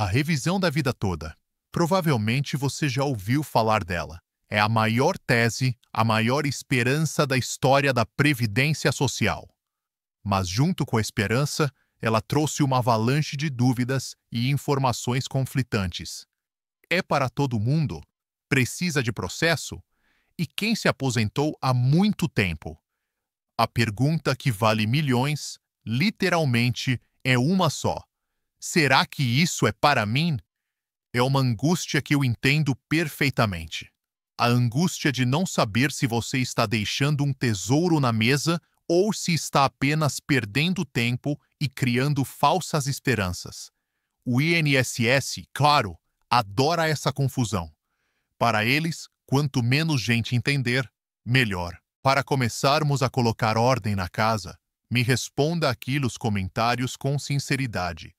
A revisão da vida toda. Provavelmente você já ouviu falar dela. É a maior tese, a maior esperança da história da Previdência Social. Mas junto com a esperança, ela trouxe uma avalanche de dúvidas e informações conflitantes. É para todo mundo? Precisa de processo? E quem se aposentou há muito tempo? A pergunta que vale milhões, literalmente, é uma só. Será que isso é para mim? É uma angústia que eu entendo perfeitamente. A angústia de não saber se você está deixando um tesouro na mesa ou se está apenas perdendo tempo e criando falsas esperanças. O INSS, claro, adora essa confusão. Para eles, quanto menos gente entender, melhor. Para começarmos a colocar ordem na casa, me responda aqui nos comentários com sinceridade.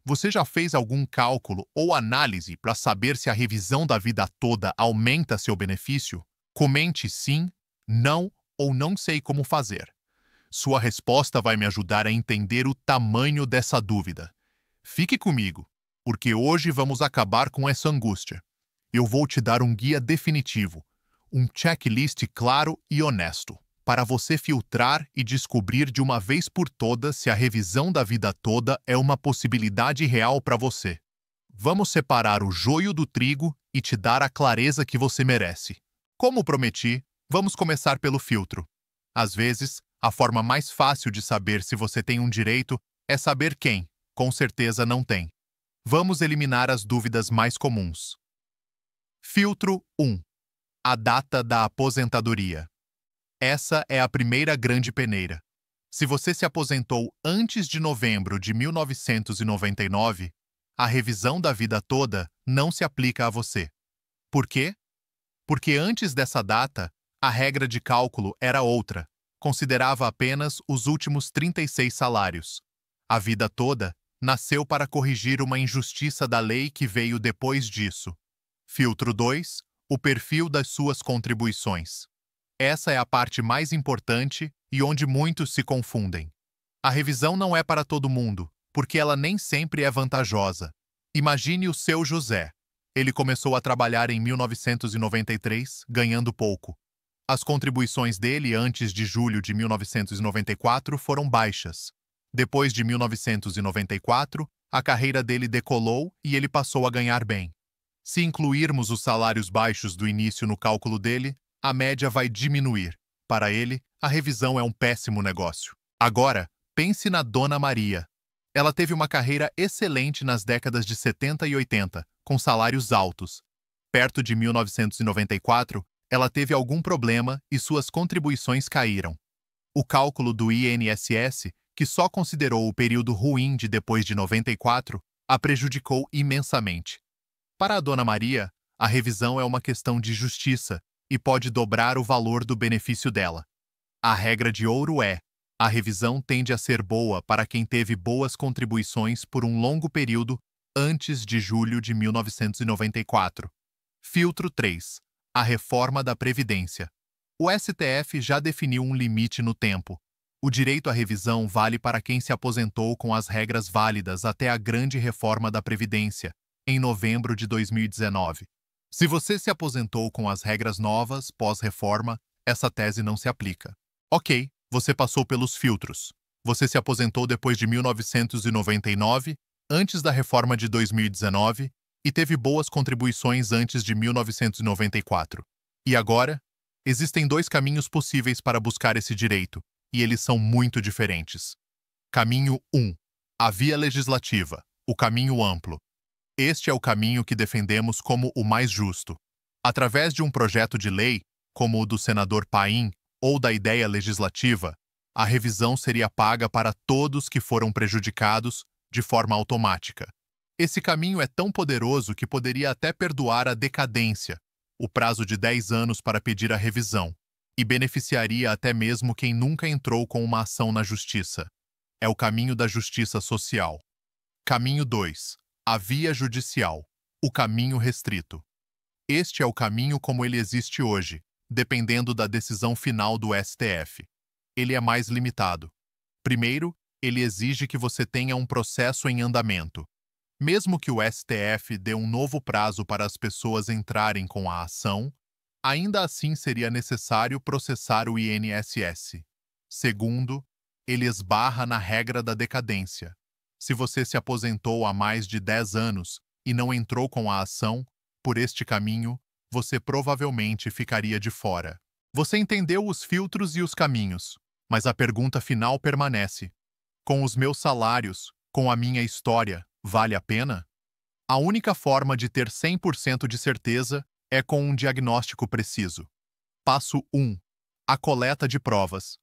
Você já fez algum cálculo ou análise para saber se a revisão da vida toda aumenta seu benefício? Comente sim, não ou não sei como fazer. Sua resposta vai me ajudar a entender o tamanho dessa dúvida. Fique comigo, porque hoje vamos acabar com essa angústia. Eu vou te dar um guia definitivo, um checklist claro e honesto, para você filtrar e descobrir de uma vez por todas se a revisão da vida toda é uma possibilidade real para você. Vamos separar o joio do trigo e te dar a clareza que você merece. Como prometi, vamos começar pelo filtro. Às vezes, a forma mais fácil de saber se você tem um direito é saber quem, com certeza, não tem. Vamos eliminar as dúvidas mais comuns. Filtro 1. A data da aposentadoria. Essa é a primeira grande peneira. Se você se aposentou antes de novembro de 1999, a revisão da vida toda não se aplica a você. Por quê? Porque antes dessa data, a regra de cálculo era outra. Considerava apenas os últimos 36 salários. A vida toda nasceu para corrigir uma injustiça da lei que veio depois disso. Filtro 2. O perfil das suas contribuições. Essa é a parte mais importante e onde muitos se confundem. A revisão não é para todo mundo, porque ela nem sempre é vantajosa. Imagine o seu José. Ele começou a trabalhar em 1993, ganhando pouco. As contribuições dele antes de julho de 1994 foram baixas. Depois de 1994, a carreira dele decolou e ele passou a ganhar bem. Se incluirmos os salários baixos do início no cálculo dele, a média vai diminuir. Para ele, a revisão é um péssimo negócio. Agora, pense na Dona Maria. Ela teve uma carreira excelente nas décadas de 70 e 80, com salários altos. Perto de 1994, ela teve algum problema e suas contribuições caíram. O cálculo do INSS, que só considerou o período ruim de depois de 94, a prejudicou imensamente. Para a Dona Maria, a revisão é uma questão de justiça e pode dobrar o valor do benefício dela. A regra de ouro é: a revisão tende a ser boa para quem teve boas contribuições por um longo período antes de julho de 1994. Filtro 3. A reforma da Previdência. O STF já definiu um limite no tempo. O direito à revisão vale para quem se aposentou com as regras válidas até a grande reforma da Previdência, em novembro de 2019. Se você se aposentou com as regras novas pós-reforma, essa tese não se aplica. Ok, você passou pelos filtros. Você se aposentou depois de 1999, antes da reforma de 2019, e teve boas contribuições antes de 1994. E agora? Existem dois caminhos possíveis para buscar esse direito, e eles são muito diferentes. Caminho 1. A via legislativa, o caminho amplo. Este é o caminho que defendemos como o mais justo. Através de um projeto de lei, como o do senador Paim, ou da ideia legislativa, a revisão seria paga para todos que foram prejudicados de forma automática. Esse caminho é tão poderoso que poderia até perdoar a decadência, o prazo de 10 anos para pedir a revisão, e beneficiaria até mesmo quem nunca entrou com uma ação na justiça. É o caminho da justiça social. Caminho 2. A via judicial, o caminho restrito. Este é o caminho como ele existe hoje, dependendo da decisão final do STF. Ele é mais limitado. Primeiro, ele exige que você tenha um processo em andamento. Mesmo que o STF dê um novo prazo para as pessoas entrarem com a ação, ainda assim seria necessário processar o INSS. Segundo, ele esbarra na regra da decadência. Se você se aposentou há mais de 10 anos e não entrou com a ação, por este caminho, você provavelmente ficaria de fora. Você entendeu os filtros e os caminhos, mas a pergunta final permanece. Com os meus salários, com a minha história, vale a pena? A única forma de ter 100% de certeza é com um diagnóstico preciso. Passo 1. A coleta de provas.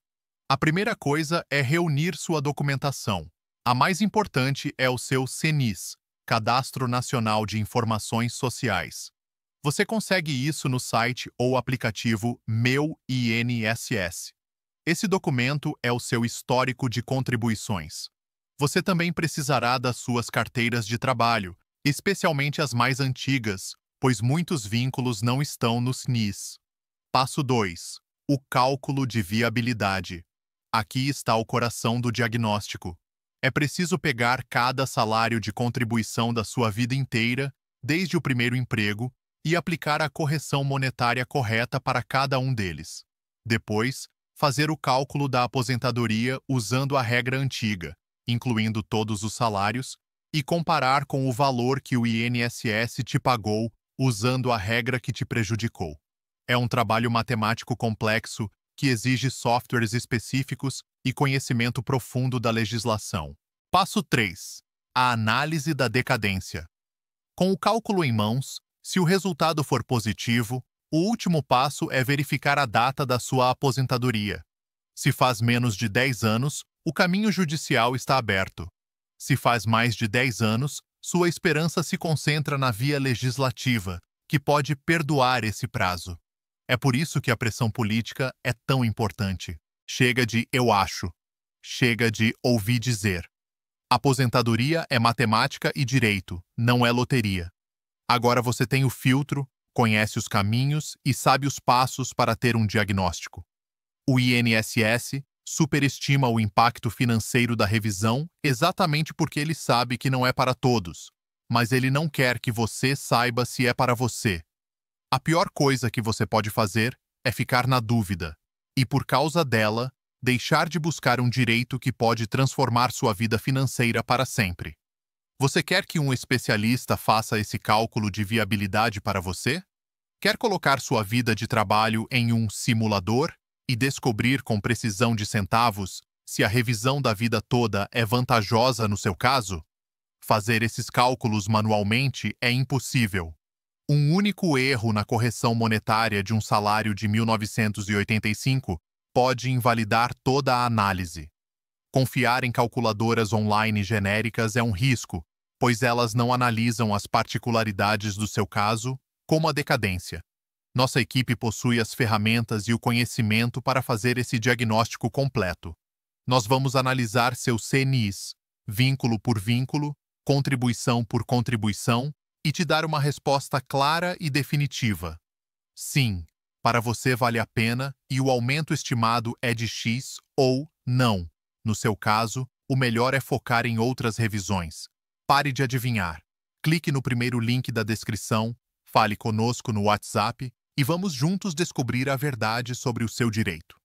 A primeira coisa é reunir sua documentação. A mais importante é o seu CNIS, Cadastro Nacional de Informações Sociais. Você consegue isso no site ou aplicativo Meu INSS. Esse documento é o seu histórico de contribuições. Você também precisará das suas carteiras de trabalho, especialmente as mais antigas, pois muitos vínculos não estão no SNIS. Passo 2. O cálculo de viabilidade. Aqui está o coração do diagnóstico. É preciso pegar cada salário de contribuição da sua vida inteira, desde o primeiro emprego, e aplicar a correção monetária correta para cada um deles. Depois, fazer o cálculo da aposentadoria usando a regra antiga, incluindo todos os salários, e comparar com o valor que o INSS te pagou usando a regra que te prejudicou. É um trabalho matemático complexo que exige softwares específicos e conhecimento profundo da legislação. Passo 3. A análise da decadência. Com o cálculo em mãos, se o resultado for positivo, o último passo é verificar a data da sua aposentadoria. Se faz menos de 10 anos, o caminho judicial está aberto. Se faz mais de 10 anos, sua esperança se concentra na via legislativa, que pode perdoar esse prazo. É por isso que a pressão política é tão importante. Chega de eu acho. Chega de ouvi dizer. Aposentadoria é matemática e direito, não é loteria. Agora você tem o filtro, conhece os caminhos e sabe os passos para ter um diagnóstico. O INSS superestima o impacto financeiro da revisão exatamente porque ele sabe que não é para todos, mas ele não quer que você saiba se é para você. A pior coisa que você pode fazer é ficar na dúvida, e por causa dela, deixar de buscar um direito que pode transformar sua vida financeira para sempre. Você quer que um especialista faça esse cálculo de viabilidade para você? Quer colocar sua vida de trabalho em um simulador e descobrir com precisão de centavos se a revisão da vida toda é vantajosa no seu caso? Fazer esses cálculos manualmente é impossível. Um único erro na correção monetária de um salário de 1985 pode invalidar toda a análise. Confiar em calculadoras online genéricas é um risco, pois elas não analisam as particularidades do seu caso, como a decadência. Nossa equipe possui as ferramentas e o conhecimento para fazer esse diagnóstico completo. Nós vamos analisar seu CNIS, vínculo por vínculo, contribuição por contribuição, e te dar uma resposta clara e definitiva. Sim, para você vale a pena e o aumento estimado é de X ou não. No seu caso, o melhor é focar em outras revisões. Pare de adivinhar. Clique no primeiro link da descrição, fale conosco no WhatsApp e vamos juntos descobrir a verdade sobre o seu direito.